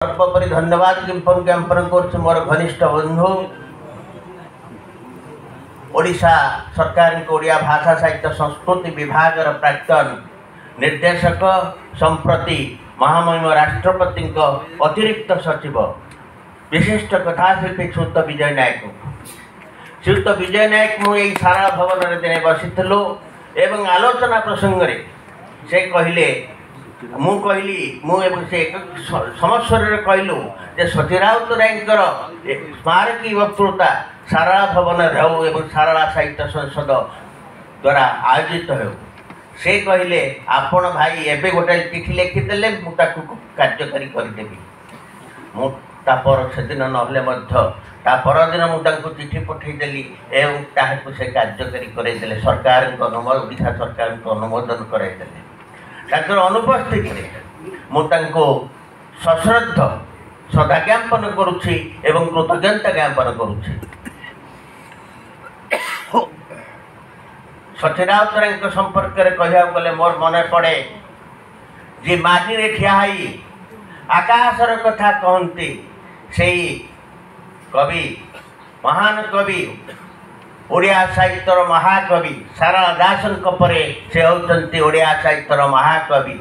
सर्वोपरि धन्यवाद ज्ञापन कर मोर घनिष्ठ बंधु ओडिशा सरकार ओडिया भाषा साहित्य संस्कृति विभाग प्राक्तन निर्देशक संप्रति महामहिम राष्ट्रपति अतिरिक्त सचिव विशिष्ट कथाशिल्पी श्रीयुत विजय नायक श्रीयुत विजय नायक मुझे सारा भवन में दिने बसीलु एवं आलोचना प्रसंग में से कहले मु कहली से समस्वर कहलु जे सती राउतरायकर स्मारकी वक्तृता सारला भवन हो एवं सारला साहित्य संसद द्वारा आयोजित हो से कहले आपण भाई एबे गोटे चिठी लिखिदेले मुझे कार्यकारी करदेवी मुपर से दिन ना परदिन मुझे चिठी पठेदेली एवं ताकू से कार्यकारी करदेले सरकार ओडिशा सरकार अनुमोदन करदेले अनुपस्थित मुझे सश्रद्ध श्रद्धा ज्ञापन करुच्ची एवं कृतज्ञता ज्ञापन करुच्ची सती राउतराय संपर्क में कहया गले मोर मन पड़े जी माटी रे ठियाई आकाशर कथा कहती से कवि महान कवि ओडिया साहित्यर महाकवि सारला दासन परे से होती ओडिया साहित्यर महाकवि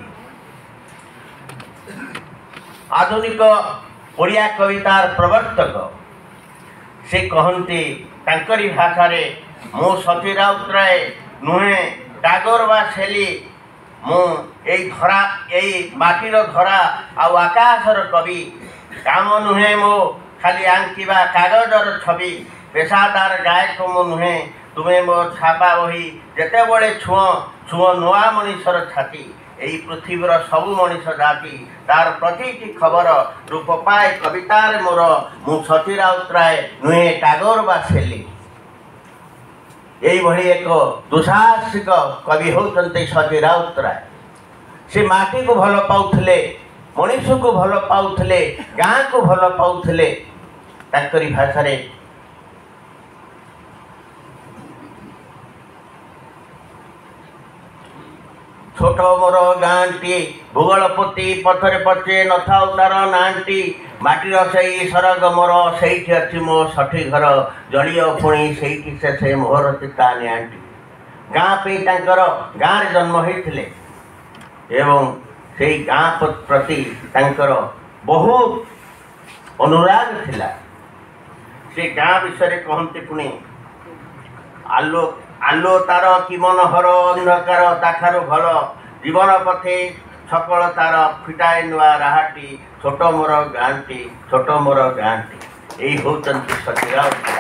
आधुनिक ओडिया कवितार प्रवर्तक से कहती तांकरी भाषा रे मु सती राउतराय नुहे टागोर बा शेली मु धरा माटीर धरा आउ आकाशर कवि काम नुहे मो खाली आंकिबा कागजर छवि पेशादार गायक मु नुहे तुम्हें मो छापा बही जिते बड़े छुआ छुआ नुआ मनीषर छाती यही पृथ्वीर सबु मनीष जाति तार प्रति खबर रूप पाए कवितार मोर मु सती राउतराय नुहे टागोर बा शेली यही एक दुसाहसिक कवि होती सती राउतराय से माटी को भल पाउथले मनीष को भल पाउथले गाँ को भल पाउथले तांकरी भाषा रे छोट मोर गाँटी भूगोलपति पथरे पचे नथाउ तार नाटी माटीर से सरग मोर से अच्छी मो सठी घर जड़ीय पुणी से मोहर चिता निआंटी गाँ पे गाँव जन्म होते एवं से गाँ प्रति बहुत अनुराग थिला से गाँ विषय कहते पुणी आलो तार कि मनोहर अंधकार ताखार भल जीवन पथे सकल तार फिटाए नुआ राहाटी छोट मोर गाँटी छोट मोर गाँटी यही होती सती राउतराय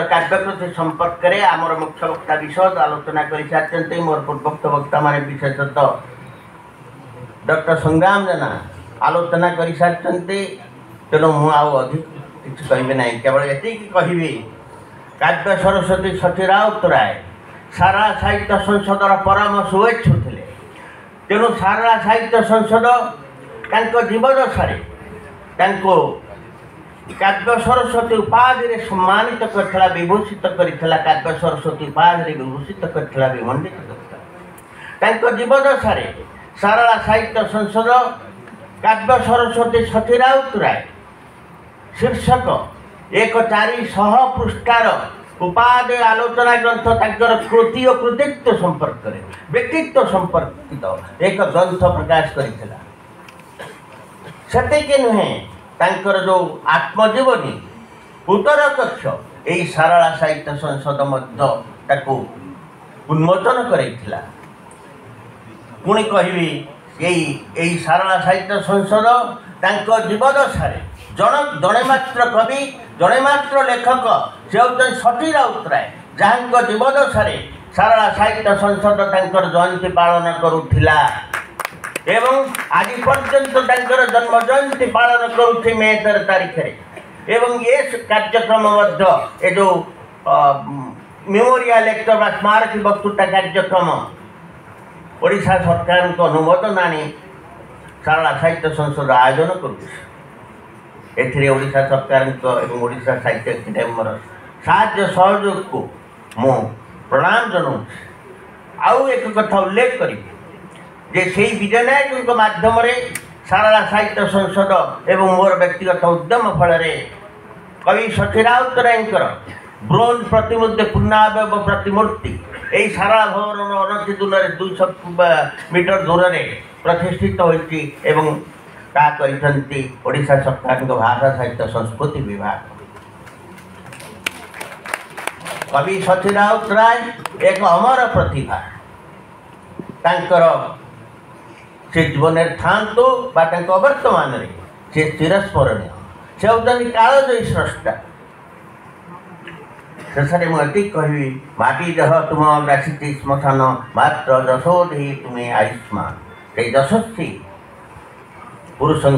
कार्यकृति संपर्क में आमर मुख्य वक्ता विशद आलोचना कर सारी मोर पूर्वोक्त वक्ता मान विशेषतः डॉक्टर संग्राम जेना आलोचना कर सारी तेणु मुझे किसी कहे ना केवल ये कहि काव्य सरस्वती सती राउतराय सारा साहित्य संसदर परम शुभेच्छु थे तेणु सारा साहित्य संसद जीवदशा काव्य सरस्वती उपाधि सम्मानित करथिला विभूषित करथिला काव्य सरस्वती उपाधि विभूषित करथिला विमंडित करथिला जीवदशा सारा साहित्य संसद काव्य सरस्वती सती राउतराय शीर्षक 1/400 पृष्ठार उपाधि आलोचना ग्रंथ तांकर कृति और कृतित्व संपर्क में व्यक्तित्व संपर्कित एक ग्रंथ प्रकाश करथिला सेतिके नुहे तांकर जो आत्मजीवनी उत्तर कक्ष यही सारला साहित्य संसद मध्य ताको उन्मोचन करैथिला पुणी कहबी यही सारला साहित्य संसद तांको जीवदशा जड़े मात्र कवि जड़े मात्र लेखक से होते सती राउतराय जहाँ जीवदशा सारला साहित्य संसद तांकर जयंती पालन करुथिला एवं आज पर्यंत तांकर जन्म जयंती पालन करुथि मे 13 तारीख एवं ये कार्यक्रम ये जो मेमोरियल लेक्चर स्मारकी वक्तृता कार्यक्रम ओडिशा सरकार को अनुमोदन आनी सारला साहित्य संसद आयोजन करुछि एथिरे ओडिशा सरकार एवं ओडिशा साहित्य अकादेमीर साहाय्य सहयोग को मु प्रणाम जनाऊँ आउ एक कथा उल्लेख करी जे से विजय नायक माध्यम सारला साहित्य संसद एवं मोर व्यक्तिगत उद्यम फल कवि सची राउतरायकर ब्रोंज प्रतिमूर्ति पूर्णावयव प्रतिमूर्ति यही सारा भवन अनति दूर 200 मीटर दूर में प्रतिष्ठित होती ओडिशा सरकार भाषा साहित्य संस्कृति विभाग। कवि सची राउतराय एक अमर प्रतिभा तांकर से जीवन थांतु वर्तमान से चिरस्मरणीय से होती कालजयी स्रष्टा। शेष में मुझे कहि माटी देह तुम राशि श्मशान मात्र यशोधि तुम्हें आयुष्मान से यशस्वी पुरुषों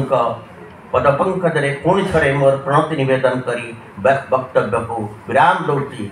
पदपंकज पुणी थे मोर प्रणति नवेदन करी वक्तव्य को विराम दूची।